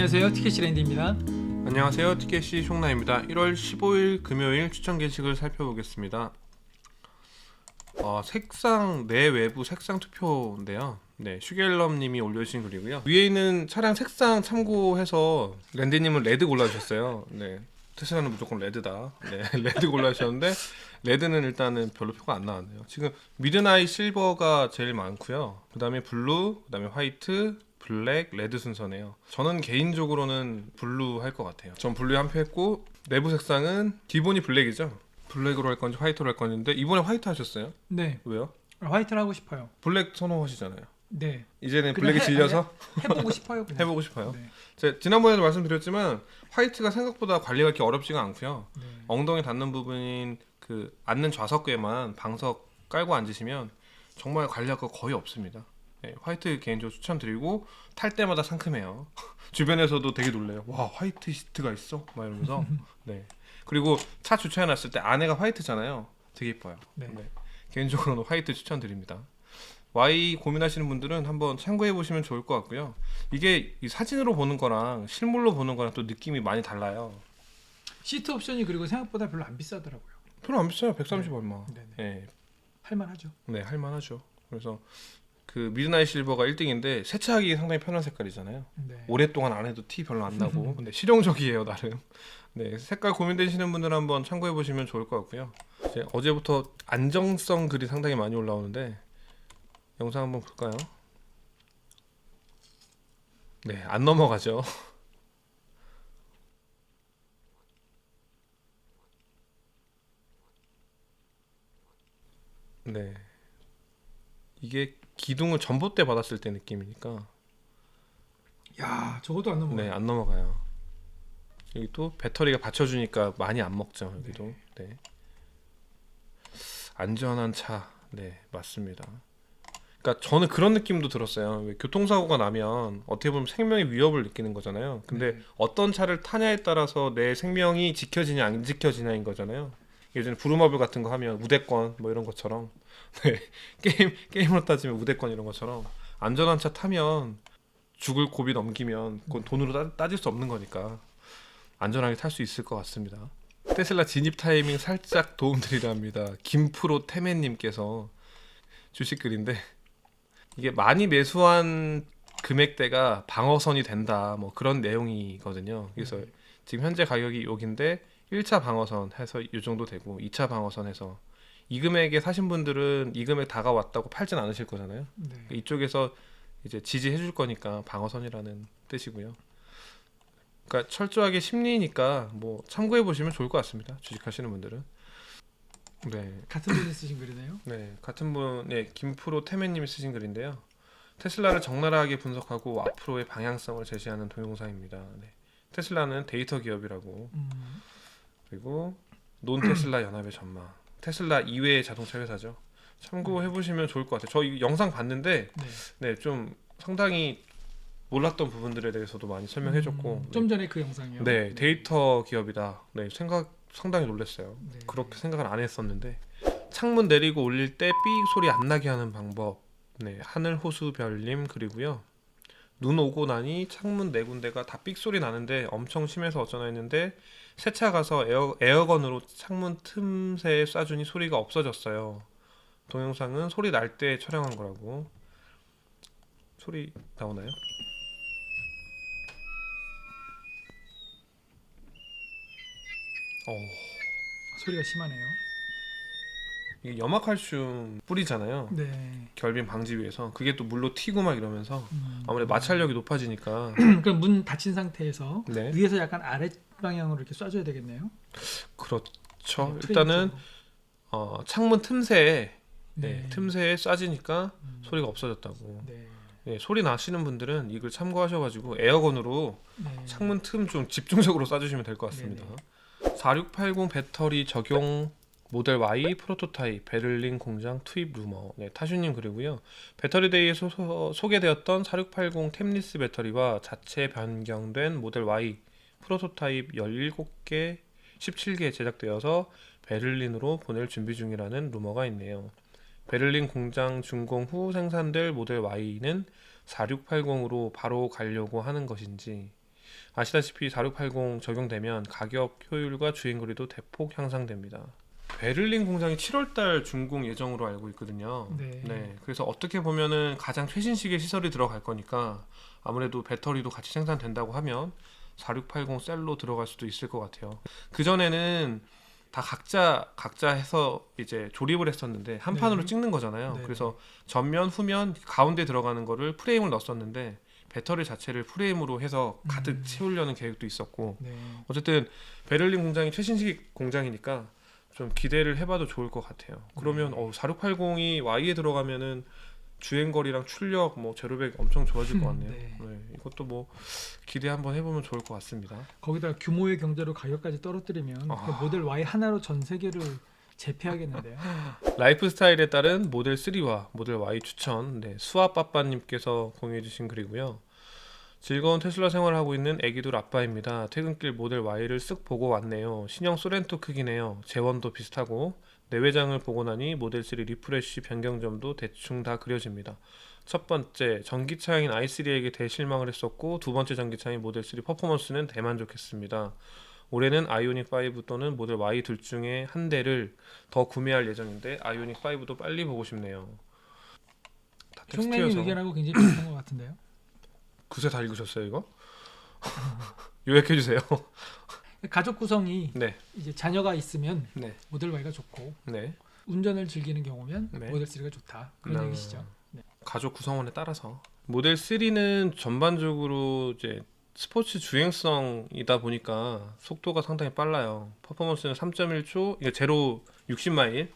안녕하세요, 티켓시랜드입니다. 안녕하세요, 티켓시 숑나입니다. 1월 15일 금요일 추천 게시글 살펴보겠습니다. 색상 내외부 색상 투표인데요. 네, 슈겔럼님이 올려주신 글이고요. 위에 있는 차량 색상 참고해서 랜디님은 레드 골라주셨어요. 네, 테슬라는 무조건 레드다. 네, 레드 골라주셨는데 레드는 일단은 별로 표가 안 나왔네요. 지금 미드나잇 실버가 제일 많고요. 그 다음에 블루, 그 다음에 화이트, 블랙, 레드 순서네요. 저는 개인적으로는 블루 할 것 같아요. 전 블루에 한 표 했고, 내부 색상은 기본이 블랙이죠. 블랙으로 할 건지 화이트로 할 건데 이번에 화이트 하셨어요? 네, 왜요? 화이트를 하고 싶어요. 블랙 선호하시잖아요. 네, 이제는 그냥 블랙에 질려서 해보고 싶어요. 그냥. 해보고 싶어요. 네, 제가 지난번에도 말씀드렸지만 화이트가 생각보다 관리가 그렇게 어렵지가 않고요. 네. 엉덩이 닿는 부분인 그 앉는 좌석에만 방석 깔고 앉으시면 정말 관리가 거의 없습니다. 네, 화이트 개인적으로 추천드리고 탈 때마다 상큼해요. 주변에서도 되게 놀래요. 와, 화이트 시트가 있어? 막 이러면서. 네. 그리고 차 주차해놨을 때 안에가 화이트잖아요. 되게 예뻐요. 네. 네. 개인적으로는 화이트 추천드립니다. Y 고민하시는 분들은 한번 참고해 보시면 좋을 것 같고요. 이게 이 사진으로 보는 거랑 실물로 보는 거랑 또 느낌이 많이 달라요. 시트 옵션이 그리고 생각보다 별로 안 비싸더라고요. 별로 안 비싸요. 130 네. 얼마. 네네. 네. 할만하죠. 네, 할만하죠. 그래서 그 미드나잇 실버가 1등인데 세차하기 상당히 편한 색깔이잖아요. 네. 오랫동안 안 해도 티 별로 안 나고. 근데 실용적이에요, 나름. 네, 색깔 고민되시는 분들 한번 참고해 보시면 좋을 것 같고요. 이제 어제부터 안정성 글이 상당히 많이 올라오는데 영상 한번 볼까요? 네, 안 넘어가죠. 네, 이게 기둥을 전봇대 받았을 때 느낌이니까 야, 저것도 안 넘어가요. 네, 안 넘어가요. 여기 또 배터리가 받쳐주니까 많이 안 먹죠. 여기도. 네. 안전한 차. 네, 맞습니다. 그러니까 저는 그런 느낌도 들었어요. 왜 교통사고가 나면 어떻게 보면 생명의 위협을 느끼는 거잖아요. 근데 네. 어떤 차를 타냐에 따라서 내 생명이 지켜지냐 안 지켜지냐인 거잖아요. 예전에 부루마블 같은 거 하면 우대권 뭐 이런 것처럼 네, 게임으로 따지면 우대권 이런 것처럼 안전한 차 타면 죽을 고비 넘기면 그건 돈으로 따질 수 없는 거니까 안전하게 탈 수 있을 것 같습니다. 테슬라 진입 타이밍 살짝 도움드리려 합니다. 김프로 태매님께서 주식 글인데 이게 많이 매수한 금액대가 방어선이 된다 뭐 그런 내용이거든요. 그래서 지금 현재 가격이 여기인데 1차 방어선 해서 이 정도 되고 2차 방어선 해서 이 금액에 사신 분들은 이 금액 다가왔다고 팔진 않으실 거잖아요. 네. 이쪽에서 이제 지지해 줄 거니까 방어선이라는 뜻이고요. 그러니까 철저하게 심리니까 뭐 참고해 보시면 좋을 것 같습니다. 주식하시는 분들은. 네. 같은 분이 쓰신 글이네요. 네, 같은 분의 김프로 태매님이 쓰신 글인데요. 테슬라를 적나라하게 분석하고 앞으로의 방향성을 제시하는 동영상입니다. 네. 테슬라는 데이터 기업이라고 그리고 논 테슬라 연합의 전망. 테슬라 이외의 자동차 회사죠. 참고해 보시면 좋을 것 같아요. 저 이 영상 봤는데 네. 네, 좀 상당히 몰랐던 부분들에 대해서도 많이 설명해줬고 좀 전에 그 영상이요. 네, 데이터 기업이다. 네, 상당히 놀랐어요. 네. 그렇게 생각을 안 했었는데 창문 내리고 올릴 때 삐 소리 안 나게 하는 방법. 네, 하늘 호수별님 그리고요. 눈 오고 나니 창문 네 군데가 다 삑 소리 나는데 엄청 심해서 어쩌나 했는데 세차 가서 에어건으로 창문 틈새에 쏴주니 소리가 없어졌어요. 동영상은 소리 날 때 촬영한 거라고. 소리 나오나요? 소리가 심하네요. 이게 염화칼슘 뿌리잖아요. 네. 결빙 방지 위해서. 그게 또 물로 튀고 막 이러면서 아무래도 마찰력이 높아지니까. 그럼 문 닫힌 상태에서 네, 위에서 약간 아래 방향으로 이렇게 쏴줘야 되겠네요. 그렇죠. 네, 일단은 창문 틈새에 네. 틈새에 쏴지니까 소리가 없어졌다고. 네. 네, 소리 나시는 분들은 이걸 참고하셔가지고 에어건으로 네. 창문 틈 좀 집중적으로 쏴주시면 될 것 같습니다. 4680 배터리 적용 모델 Y 프로토타입 베를린 공장 투입 루머. 네, 타슈님 글이고요. 배터리데이에서 소개되었던 4680 템리스 배터리와 자체 변경된 모델 Y 프로토타입 17개, 17개 제작되어서 베를린으로 보낼 준비 중이라는 루머가 있네요. 베를린 공장 준공 후 생산될 모델 Y는 4680으로 바로 가려고 하는 것인지 아시다시피 4680 적용되면 가격, 효율과 주행거리도 대폭 향상됩니다. 베를린 공장이 7월달 준공 예정으로 알고 있거든요. 네. 그래서 어떻게 보면은 가장 최신식의 시설이 들어갈 거니까 아무래도 배터리도 같이 생산된다고 하면 4680 셀로 들어갈 수도 있을 것 같아요. 그 전에는 다 각자 해서 이제 조립을 했었는데 한 네. 판으로 찍는 거잖아요. 네. 그래서 전면, 후면, 가운데 들어가는 거를 프레임을 넣었었는데 배터리 자체를 프레임으로 해서 가득 채우려는 계획도 있었고 네. 어쨌든 베를린 공장이 최신식 공장이니까 좀 기대를 해봐도 좋을 것 같아요. 그러면 4680이 Y에 들어가면은 주행거리랑 출력, 뭐 제로백 엄청 좋아질 것 같네요. 네. 이것도 뭐 기대 한번 해보면 좋을 것 같습니다. 거기다 규모의 경제로 가격까지 떨어뜨리면 그 모델 Y 하나로 전 세계를 제패하겠는데요. 라이프 스타일에 따른 모델 3와 모델 Y 추천. 수아빠빠님께서 공유해주신 글이고요. 즐거운 테슬라 생활을 하고 있는 애기들 아빠입니다. 퇴근길 모델 Y를 쓱 보고 왔네요. 신형 소렌토 크기네요. 재원도 비슷하고 내외장을 보고 나니 모델 3 리프레쉬 변경점도 대충 다 그려집니다. 첫 번째, 전기차량인 i3에게 대실망을 했었고 두 번째 전기차인 모델 3 퍼포먼스는 대만족했습니다. 올해는 아이오닉 5 또는 모델 Y 둘 중에 한 대를 더 구매할 예정인데 아이오닉 5도 빨리 보고 싶네요. 다 총장님 텍스트여서 의견하고 굉장히 비슷한 것 같은데요. 그새 다 읽으셨어요 이거? 요약해 주세요. 가족 구성이 네, 이제 자녀가 있으면 네, 모델 Y가 좋고 네. 운전을 즐기는 경우면 네. 모델 3가 좋다. 그런 네. 얘기시죠. 가족 구성원에 따라서 모델 3는 전반적으로 이제 스포츠 주행성이다 보니까 속도가 상당히 빨라요. 퍼포먼스는 3.1초, 이게 제로 60마일일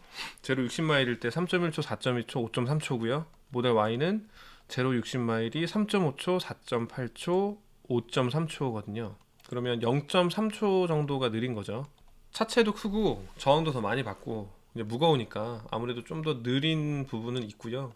때 3.1초, 4.2초, 5.3초고요. 모델 Y는 제로 60마일이 3.5초, 4.8초, 5.3초거든요. 그러면 0.3초 정도가 느린 거죠. 차체도 크고 저항도 더 많이 받고 이제 무거우니까 아무래도 좀 더 느린 부분은 있고요.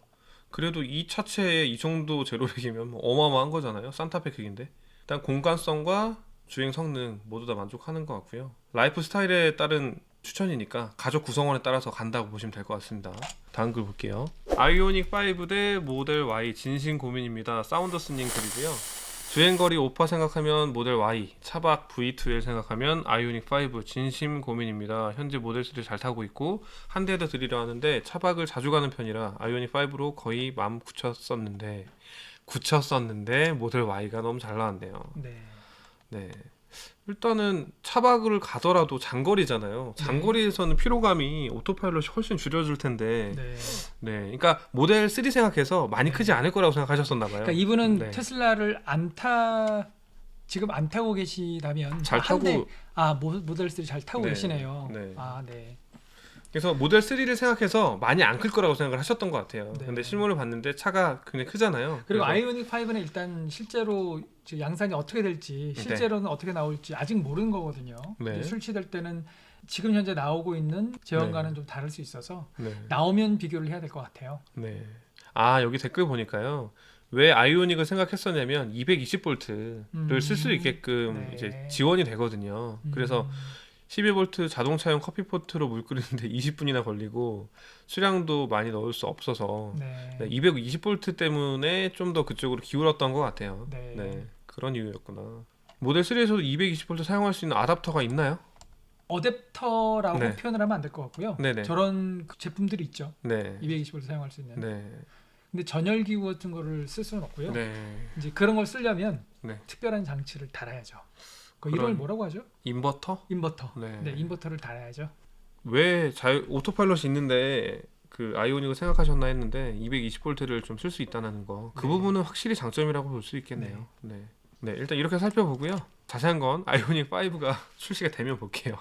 그래도 이 차체에 이 정도 제로백이면 뭐 어마어마한 거잖아요. 산타페 크기인데. 일단 공간성과 주행 성능 모두 다 만족하는 것 같고요. 라이프 스타일에 따른 추천이니까 가족 구성원에 따라서 간다고 보시면 될 것 같습니다. 다음 글 볼게요. 아이오닉 5 대 모델 Y 진심 고민입니다. 사운더스님 글이고요. 주행거리 5파 생각하면 모델 Y, 차박 V2L 생각하면 아이오닉 5 진심 고민입니다. 현재 모델 3 잘 타고 있고 한 대 더 드리려 하는데 차박을 자주 가는 편이라 아이오닉 5로 거의 마음 굳혔었는데 모델 Y가 너무 잘 나왔네요. 네. 일단은 차박을 가더라도 장거리잖아요. 장거리에서는 피로감이 오토파일럿이 훨씬 줄여줄 텐데. 네. 그러니까 모델 3 생각해서 많이 크지 않을 거라고 생각하셨었나 봐요. 그러니까 이분은 네. 테슬라를 지금 안 타고 계시다면 잘 타고 모델 3 잘 타고 네. 계시네요. 네. 네. 그래서 모델 3를 생각해서 많이 안 클 거라고 생각을 하셨던 것 같아요. 네. 근데 실물을 봤는데 차가 굉장히 크잖아요. 그리고 그래서 아이오닉 5는 일단 실제로 지금 양산이 어떻게 될지 실제로는 어떻게 나올지 아직 모르는 거거든요. 네. 이제 출시될 때는 지금 현재 나오고 있는 제원과는 좀 다를 수 있어서 네. 나오면 비교를 해야 될 것 같아요. 네. 여기 댓글 보니까요. 왜 아이오닉을 생각했었냐면 220V를 쓸 수 있게끔 네. 이제 지원이 되거든요. 그래서 12V 자동차용 커피포트로 물 끓이는데 20분이나 걸리고 수량도 많이 넣을 수 없어서 220V 때문에 좀 더 그쪽으로 기울었던 것 같아요. 네. 그런 이유였구나. 모델 3에서도 220V 사용할 수 있는 아답터가 있나요? 어댑터라고 네. 표현을 하면 안 될 것 같고요. 네네. 저런 제품들이 있죠. 네. 220V 사용할 수 있는. 네. 근데 전열기구 같은 거를 쓸 수는 없고요. 네. 이제 그런 걸 쓰려면 네. 특별한 장치를 달아야죠. 그런- 이걸 뭐라고 하죠? 인버터? 인버터. 네. 인버터를 달아야죠. 왜 오토파일럿이 있는데 그 아이오닉을 생각하셨나 했는데 220V를 좀 쓸 수 있다는 거. 그 네. 부분은 확실히 장점이라고 볼 수 있겠네요. 네. 일단 이렇게 살펴보고요. 자세한 건 아이오닉 5가 출시가 되면 볼게요.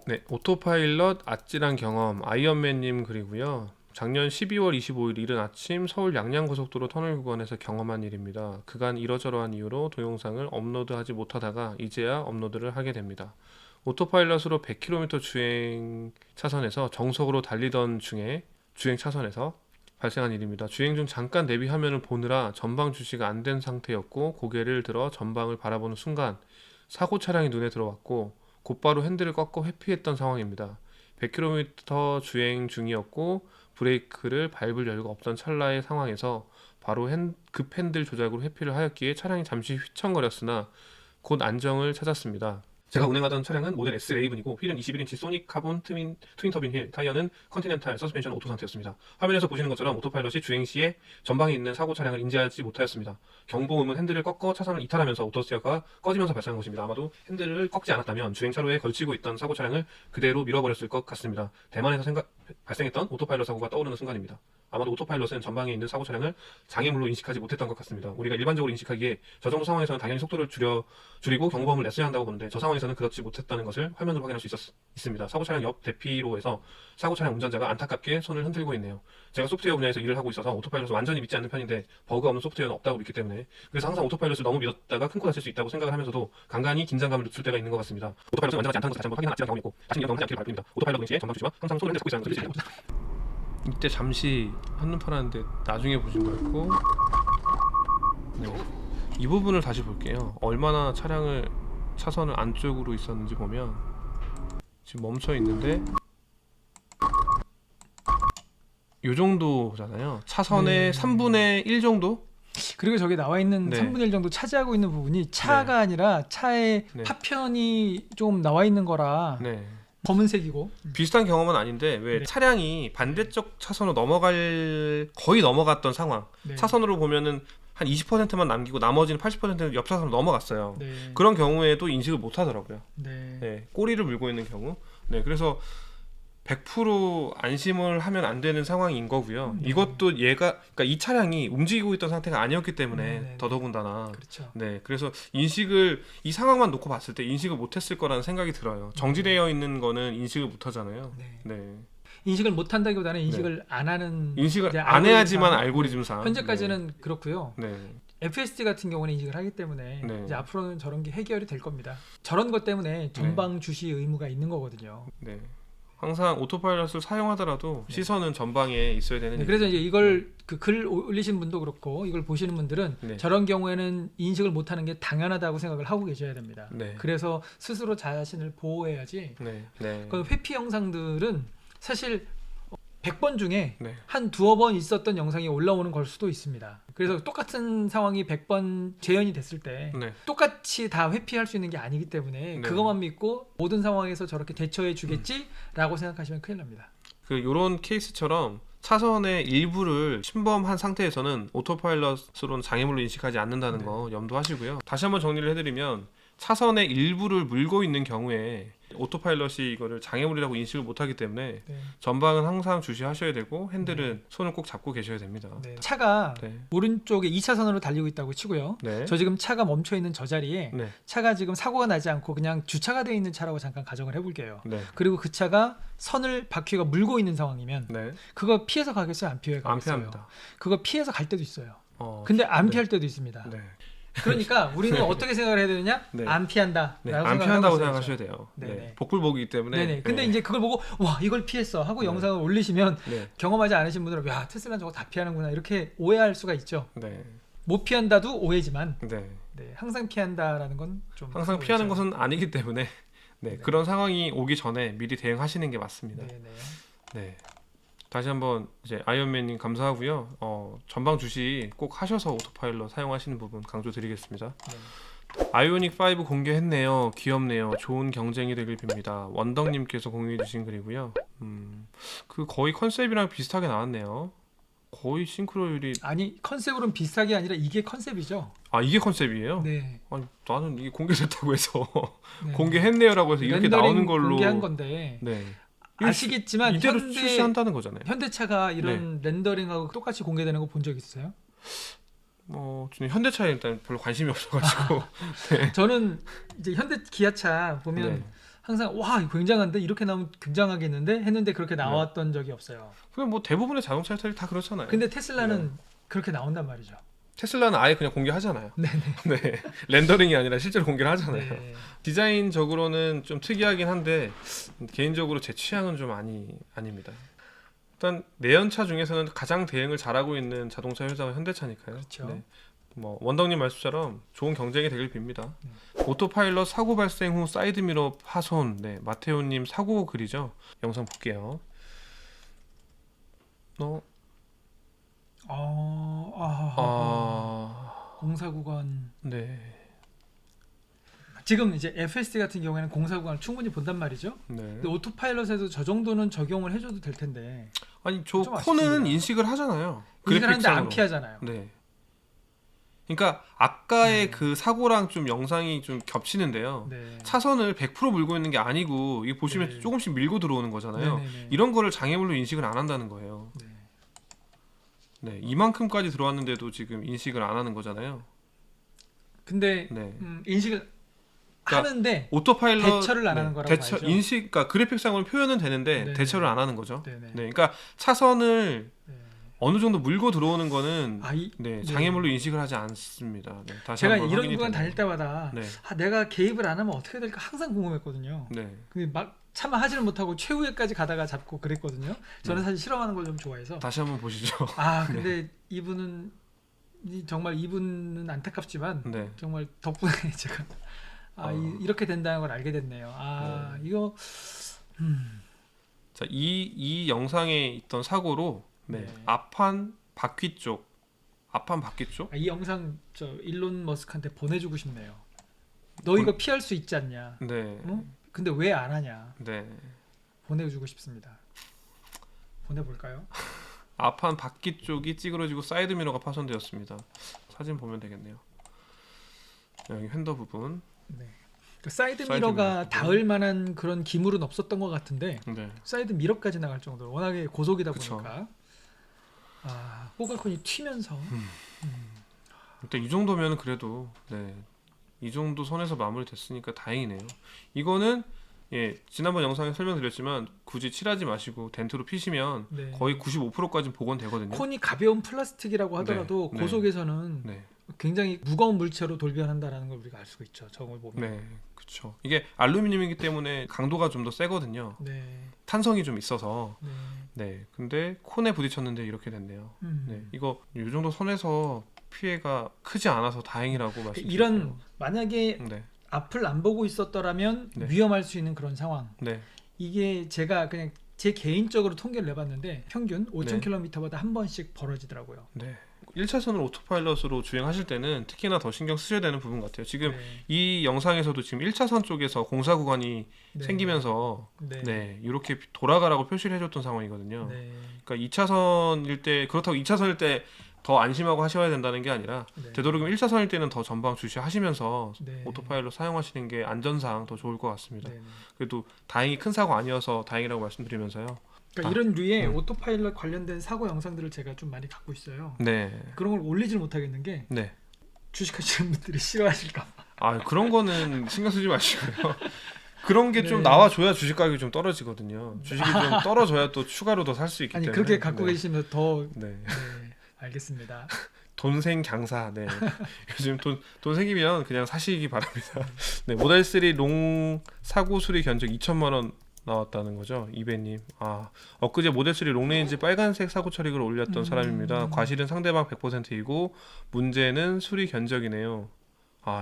네, 오토파일럿 아찔한 경험 아이언맨님 글이고요. 작년 12월 25일 이른 아침 서울 양양고속도로 터널 구간에서 경험한 일입니다. 그간 이러저러한 이유로 동영상을 업로드하지 못하다가 이제야 업로드를 하게 됩니다. 오토파일럿으로 100km 주행 차선에서 정속으로 달리던 중에 주행 차선에서 발생한 일입니다. 주행 중 잠깐 내비 화면을 보느라 전방 주시가 안 된 상태였고 고개를 들어 전방을 바라보는 순간 사고 차량이 눈에 들어왔고 곧바로 핸들을 꺾고 회피했던 상황입니다. 100km 주행 중이었고 브레이크를 밟을 여유가 없던 찰나의 상황에서 바로 급 핸들 조작으로 회피를 하였기에 차량이 잠시 휘청거렸으나 곧 안정을 찾았습니다. 제가 운행하던 차량은 모델 S 레이븐이고 휠은 21인치 소닉 카본 트윈 터빈 휠, 타이어는 컨티넨탈 서스펜션 오토 상태였습니다. 화면에서 보시는 것처럼 오토파일럿이 주행 시에 전방에 있는 사고 차량을 인지하지 못하였습니다. 경보음은 핸들을 꺾어 차선을 이탈하면서 오토스티어가 꺼지면서 발생한 것입니다. 아마도 핸들을 꺾지 않았다면 주행차로에 걸치고 있던 사고 차량을 그대로 밀어버렸을 것 같습니다. 대만에서 발생했던 오토파일럿 사고가 떠오르는 순간입니다. 아마도 오토파일럿은 전방에 있는 사고 차량을 장애물로 인식하지 못했던 것 같습니다. 우리가 일반적으로 인식하기에 저 정도 상황에서는 당연히 속도를 줄이고 경보음을 냈어야 한다고 보는데 저 상황에서는 그렇지 못했다는 것을 화면으로 확인할 수 있습니다. 사고 차량 옆 대피로에서 사고 차량 운전자가 안타깝게 손을 흔들고 있네요. 제가 소프트웨어 분야에서 일을 하고 있어서 오토파일럿을 완전히 믿지 않는 편인데 버그가 없는 소프트웨어는 없다고 믿기 때문에 그래서 항상 오토파일럿을 너무 믿었다가 큰 코 다칠 수 있다고 생각을 하면서도 간간히 긴장감을 늦출 때가 있는 것 같습니다. 오토파일럿은 완전하지 않다는 것을 다시 한번 확인한 아찔한 경험이 있고 다시 이런 경험하지 않기를 바랍니다. 오토파일럿 운시에 전방 주시와 항상 손을 흔들고 있다는 것을 잊지 마세요. 이때 잠시 한눈 팔았는데 나중에 보신 거였고 네. 이 부분을 다시 볼게요. 얼마나 차선을 안쪽으로 있었는지 보면 지금 멈춰 있는데 요 정도잖아요. 차선의 3분의 1 정도? 그리고 저기 나와 있는 네. 3분의 1 정도 차지하고 있는 부분이 차가 아니라 차의 네. 파편이 좀 나와 있는 거라 네. 검은색이고 비슷한 경험은 아닌데 왜 네. 차량이 반대쪽 차선으로 거의 넘어갔던 상황. 네. 차선으로 보면은 한 20%만 남기고 나머지는 80%는 옆 차선으로 넘어갔어요. 네. 그런 경우에도 인식을 못 하더라고요. 네. 네, 꼬리를 물고 있는 경우. 네, 그래서 100% 안심을 하면 안 되는 상황인 거고요. 네. 이것도 그러니까 이 차량이 움직이고 있던 상태가 아니었기 때문에 네. 더더군다나. 그렇죠. 네, 그래서 이 상황만 놓고 봤을 때 인식을 못했을 거라는 생각이 들어요. 정지되어 있는 거는 인식을 못 하잖아요. 네. 네, 인식을 못 한다기보다는 인식을 안 하는 인식을 이제 안 해야지만 알고리즘상 알고리즘상. 현재까지는 그렇고요. 네, FSD 같은 경우는 인식을 하기 때문에 네. 이제 앞으로는 저런 게 해결이 될 겁니다. 저런 것 때문에 전방 주시 의무가 있는 거거든요. 네. 항상 오토파일럿을 사용하더라도 네. 시선은 전방에 있어야 되는. 네, 그래서 이제 이걸 그 글 올리신 분도 그렇고 이걸 보시는 분들은 네. 저런 경우에는 인식을 못하는 게 당연하다고 생각을 하고 계셔야 됩니다. 네. 그래서 스스로 자신을 보호해야지. 네, 네, 그 회피 영상들은 사실 100번 중에 네, 한 두어 번 있었던 영상이 올라오는 걸 수도 있습니다. 그래서 똑같은 상황이 100번 재현이 됐을 때 네, 똑같이 다 회피할 수 있는 게 아니기 때문에 네. 그것만 믿고 모든 상황에서 저렇게 대처해 주겠지라고 생각하시면 큰일 납니다. 그 요런 케이스처럼 차선의 일부를 침범한 상태에서는 오토파일럿으로는 장애물로 인식하지 않는다는 네. 거 염두하시고요. 다시 한번 정리를 해드리면 차선의 일부를 물고 있는 경우에 오토파일럿이 이거를 장애물이라고 인식을 못하기 때문에 네. 전방은 항상 주시하셔야 되고 핸들은 손을 꼭 잡고 계셔야 됩니다. 네. 차가 네, 오른쪽에 2차선으로 달리고 있다고 치고요. 네, 저 지금 차가 멈춰 있는 저 자리에 네, 차가 지금 사고가 나지 않고 그냥 주차가 되어 있는 차라고 잠깐 가정을 해볼게요. 네, 그리고 그 차가 선을 바퀴가 물고 있는 상황이면 네. 그거 피해서 가겠어요? 안 피해 안 가겠어요? 피합니다. 그거 피해서 갈 때도 있어요. 네. 근데 안 피할 때도 있습니다. 네, 그러니까 우리는 어떻게 생각을 해야 되느냐? 네. 안 피한다. 네. 안 피한다고 생각하셔야 돼요. 네. 네네. 복불복이기 때문에. 네네. 근데 네. 이제 그걸 보고 와 이걸 피했어 하고 네. 영상을 올리시면 네, 경험하지 않으신 분들은 야 테슬라는 저거 다 피하는구나 이렇게 오해할 수가 있죠. 네, 못 피한다도 오해지만 네. 네, 항상 피한다라는 건 좀 항상 피하는 것은 아니기 때문에 네, 네. 그런 상황이 오기 전에 미리 대응하시는 게 맞습니다. 네네. 네. 다시 한번 이제 아이언맨님 감사하고요. 전방 주시 꼭 하셔서 오토파일럿 사용하시는 부분 강조드리겠습니다. 네. 아이오닉 5 공개했네요. 귀엽네요. 좋은 경쟁이 되길 빕니다. 원덕님께서 공유해주신 글이고요. 그 거의 컨셉이랑 비슷하게 나왔네요. 거의 싱크로율이 아니 컨셉으로는 비슷하게 아니라 이게 컨셉이죠. 이게 컨셉이에요? 네. 아니 나는 이게 공개됐다고 해서 네. 공개했네요라고 해서 이렇게 렌더링 나오는 걸로 공개한 건데 네. 아시겠지만 이대로 출시한다는 거잖아요. 현대차가 이런 렌더링하고 똑같이 공개되는 거 본 적 있어요? 저는 현대차에 일단 별로 관심이 없어가지고 저는 이제 현대 기아차 보면 네. 항상 와 이거 굉장한데 이렇게 나오면 굉장하겠는데 했는데 그렇게 나왔던 적이 없어요. 그냥 뭐 대부분의 자동차 회사들이 다 그렇잖아요. 근데 테슬라는 그렇게 나온단 말이죠. 테슬라는 아예 그냥 공개하잖아요. 네네. 네, 렌더링이 아니라 실제로 공개를 하잖아요. 네. 디자인적으로는 좀 특이하긴 한데 개인적으로 제 취향은 좀 아닙니다. 일단 내연차 중에서는 가장 대응을 잘하고 있는 자동차 회사가 현대차니까요. 그렇죠. 네. 뭐 원덕님 말씀처럼 좋은 경쟁이 되길 빕니다. 오토파일럿 사고 발생 후 사이드미러 파손. 네, 마테오님 사고 글이죠. 영상 볼게요. 공사 구간 네. 지금 이제 FSD 같은 경우에는 공사 구간을 충분히 본단 말이죠. 네. 근데 오토파일럿에도 저 정도는 적용을 해줘도 될 텐데 아니 저 좀 코는 아쉽습니다. 인식을 하잖아요. 인식을 하는데 안 그래픽상으로. 피하잖아요. 네. 그러니까 아까의 그 사고랑 좀 영상이 좀 겹치는데요. 네. 차선을 100% 물고 있는 게 아니고 이게 보시면 네. 조금씩 밀고 들어오는 거잖아요. 네네네. 이런 거를 장애물로 인식을 안 한다는 거예요. 네. 네, 이만큼까지 들어왔는데도 지금 인식을 안 하는 거잖아요. 근데 네. 인식을 그러니까 하는데 오토파일럿 대처를 안 하는 거라고 봐야죠. 인식, 그러니까 그래픽상으로 표현은 되는데 네네. 대처를 안 하는 거죠. 네네. 네, 그러니까 차선을 네. 어느 정도 물고 들어오는 거는 아, 네, 네. 장애물로 인식을 하지 않습니다. 네, 다시 제가 한번 이런 확인이 구간 되네요. 다닐 때마다 네, 아, 내가 개입을 안 하면 어떻게 될까 항상 궁금했거든요. 네, 근데 막 차마 하지는 못하고 최후에까지 가다가 잡고 그랬거든요. 저는 네. 사실 실험하는 걸 좀 좋아해서. 다시 한번 보시죠. 아 근데 이분은 정말 이분은 안타깝지만 네, 정말 덕분에 제가 이렇게 된다는 걸 알게 됐네요. 이거 자, 이 영상에 있던 사고로 네, 네. 앞판 바퀴 쪽, 이 영상 저 일론 머스크한테 보내주고 싶네요. 너 이거 피할 수 있지 않냐? 네, 어? 근데 왜 안 하냐? 네, 보내주고 싶습니다. 보내볼까요? 앞판 바퀴 쪽이 찌그러지고 사이드 미러가 파손되었습니다. 사진 보면 되겠네요. 여기 핸더 부분. 네. 그 사이드 사이드 미러가 미러. 닿을 만한 그런 기물은 없었던 것 같은데 네, 사이드 미러까지 나갈 정도로 워낙에 고속이다 그쵸. 보니까 호가콘이 튀면서 일단 이 정도면 그래도 네, 이 정도 선에서 마무리됐으니까 다행이네요. 이거는 예, 지난번 영상에 설명드렸지만 굳이 칠하지 마시고 덴트로 피시면 네. 거의 95%까지는 복원되거든요. 콘이 가벼운 플라스틱이라고 하더라도 네. 고속에서는 네, 굉장히 무거운 물체로 돌변한다라는 걸 우리가 알 수가 있죠. 저걸 보면. 네, 그렇죠. 이게 알루미늄이기 때문에 강도가 좀 더 세거든요. 네. 탄성이 좀 있어서. 네. 네, 근데 콘에 부딪혔는데 이렇게 됐네요. 네, 이거 이 정도 선에서 피해가 크지 않아서 다행이라고 말씀드릴게요. 이런 만약에 네, 앞을 안 보고 있었더라면 네. 위험할 수 있는 그런 상황. 네, 이게 제가 그냥 제 개인적으로 통계를 내봤는데 평균 네. 5,000km마다 한 번씩 벌어지더라고요. 네. 1차선을 오토파일럿으로 주행하실 때는 특히나 더 신경 쓰셔야 되는 부분 같아요. 지금 네. 이 영상에서도 지금 1차선 쪽에서 공사 구간이 네. 생기면서 네. 네, 이렇게 돌아가라고 표시를 해줬던 상황이거든요. 네. 그러니까 2차선일 때 그렇다고 2차선일 때 더 안심하고 하셔야 된다는 게 아니라 네. 되도록이면 1차선일 때는 더 전방 주시하시면서 네. 오토파일럿 사용하시는 게 안전상 더 좋을 것 같습니다. 네. 그래도 다행히 큰 사고 아니어서 다행이라고 말씀드리면서요. 그러니까 이런 류의 음. 오토파일럿 관련된 사고 영상들을 제가 좀 많이 갖고 있어요. 네, 그런 걸 올리질 못하겠는 게 네. 주식하시는 분들이 싫어하실까 봐. 아 그런 거는 신경 쓰지 마시고요. 그런 게 좀 네. 나와줘야 주식 가격이 좀 떨어지거든요. 주식이 좀 떨어져야 또 추가로 더 살 수 있기 아니 때문에. 그렇게 갖고 네. 계시면 더 네. 알겠습니다. 돈생 장사. 네. 요즘 돈 생기면 그냥 사시기 바랍니다. 네. 모델 3 롱 사고 수리 견적 2천만 원 나왔다는 거죠. 이배님. 엊그제 모델 3 롱레인지 빨간색 사고 처리를 올렸던 사람입니다. 과실은 상대방 100%이고 문제는 수리 견적이네요.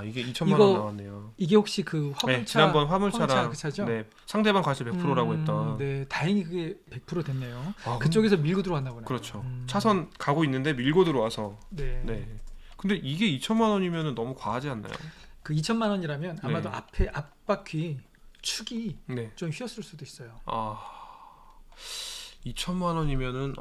이게 2천만 원 나왔네요. 이게 혹시 그 화물차 네, 지난번 화물차랑 그 차죠? 네, 상대방 과실 100%라고 했던. 네, 다행히 그게 100% 됐네요. 아, 그쪽에서 밀고 들어왔나 보네요. 그렇죠. 차선 가고 있는데 밀고 들어와서. 네. 네. 근데 이게 2천만 원이면 너무 과하지 않나요? 그 2천만 원이라면 아마도 네. 앞에 앞바퀴 축이 네. 좀 휘었을 수도 있어요. 2천만 원이면은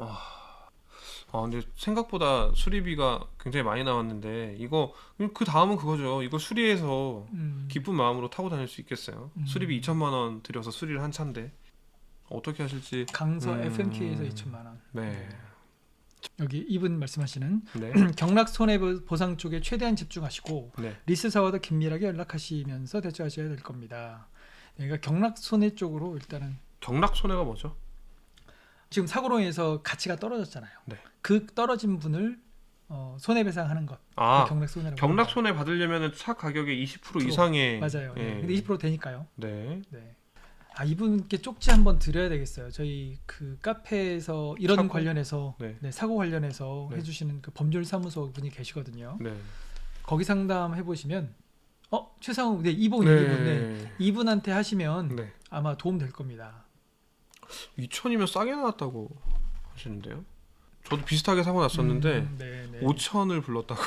근데 생각보다 수리비가 굉장히 많이 나왔는데 이거 그 다음은 그거죠. 이거 수리해서 기쁜 마음으로 타고 다닐 수 있겠어요? 수리비 2천만 원 들여서 수리를 한 차인데 어떻게 하실지. 강서 FMK에서 2천만 원. 네. 여기 이분 말씀하시는 네. 경락 손해보상 쪽에 최대한 집중하시고 네. 리스사와도 긴밀하게 연락하시면서 대처하셔야 될 겁니다. 그러니까 경락 손해 쪽으로 일단은 경락 손해가 뭐죠? 지금 사고로 인해서 가치가 떨어졌잖아요. 네. 그 떨어진 분을 손해배상하는 것. 경락 손해라고. 경락 손해 받으려면 차 가격의 20% 이상의. 맞아요. 예. 네. 근데 20% 되니까요. 네. 네. 이분께 쪽지 한번 드려야 되겠어요. 저희 그 카페에서 이런 사고? 관련해서 네. 사고 관련해서 네. 해주시는 그 법률사무소 분이 계시거든요. 네. 거기 상담해 보시면 최상우 이분 이분 이분한테 하시면 네. 아마 도움 될 겁니다. 2천이면 싸게 나왔다고 하시는데요? 저도 비슷하게 사고 났었는데 네. 5천을 불렀다고.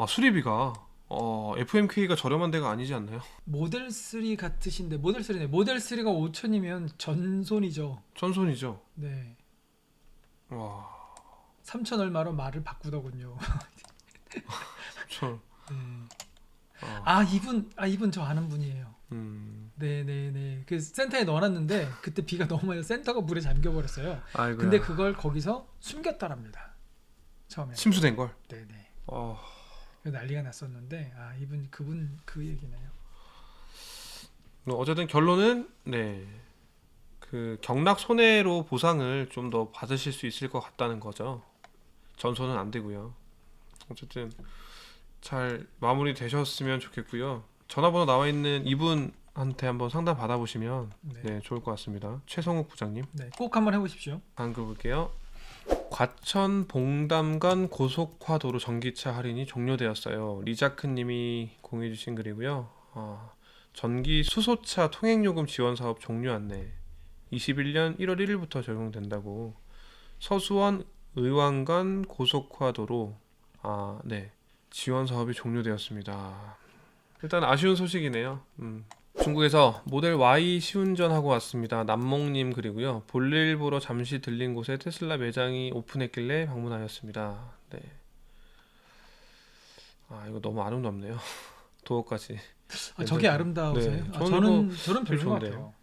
수리비가 FMK가 저렴한 데가 아니지 않나요? 모델 3 같으신데 모델 3네. 모델 3가 5천이면 전손이죠. 전손이죠. 네. 와, 3천 얼마로 말을 바꾸더군요. 저, 네. 아, 이분 저 아는 분이에요. 네네네. 그 센터에 넣어놨는데 그때 비가 너무 많이 와서 센터가 물에 잠겨버렸어요. 아이고야. 근데 그걸 거기서 숨겼다랍니다. 처음에. 침수된 걸. 네네. 어, 그래서 난리가 났었는데 그분 그 얘기네요. 어쨌든 결론은 네, 그 경락 손해로 보상을 좀 더 받으실 수 있을 것 같다는 거죠. 전손은 안 되고요. 어쨌든 잘 마무리 되셨으면 좋겠고요. 전화번호 나와 있는 이분한테 한번 상담 받아보시면 네. 네, 좋을 것 같습니다. 최성욱 부장님. 네, 꼭 한번 해보십시오. 다음 글 볼게요. 과천 봉담간 고속화도로 전기차 할인이 종료되었어요. 리자크님이 공유해주신 글이고요. 전기 수소차 통행요금 지원 사업 종료 안내. 21년 1월 1일부터 적용된다고. 서수원 의왕간 고속화도로 네, 지원 사업이 종료되었습니다. 일단 아쉬운 소식이네요. 중국에서 모델 Y 시운전하고 왔습니다. 남몽님 글이고요. 볼일 보러 잠시 들린 곳에 테슬라 매장이 오픈했길래 방문하였습니다. 네. 이거 너무 아름답네요. 도어까지. 저게 아름다우세요? 네, 저는 별로인 것 좋은데요. 같아요.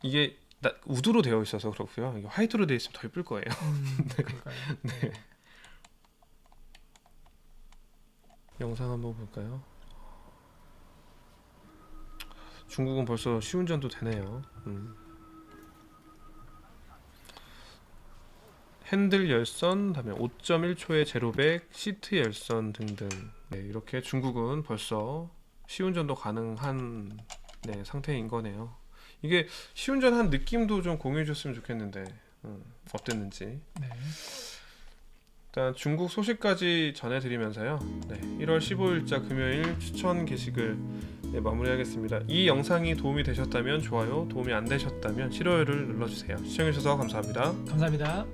이게 우드로 되어 있어서 그렇고요. 이게 화이트로 되어 있으면 더 예쁠 거예요. 그럴까요? 네. 영상 한번 볼까요? 중국은 벌써 시운전도 되네요. 핸들 열선, 다음에 5.1초의 제로백, 시트 열선 등등. 네, 이렇게 중국은 벌써 시운전도 가능한 네, 상태인 거네요. 이게 시운전한 느낌도 좀 공유해 줬으면 좋겠는데 어땠는지. 네. 일단 중국 소식까지 전해드리면서요. 네, 1월 15일자 금요일 추천 게시글 네, 마무리하겠습니다. 이 영상이 도움이 되셨다면 좋아요, 도움이 안 되셨다면 싫어요를 눌러주세요. 시청해주셔서 감사합니다. 감사합니다.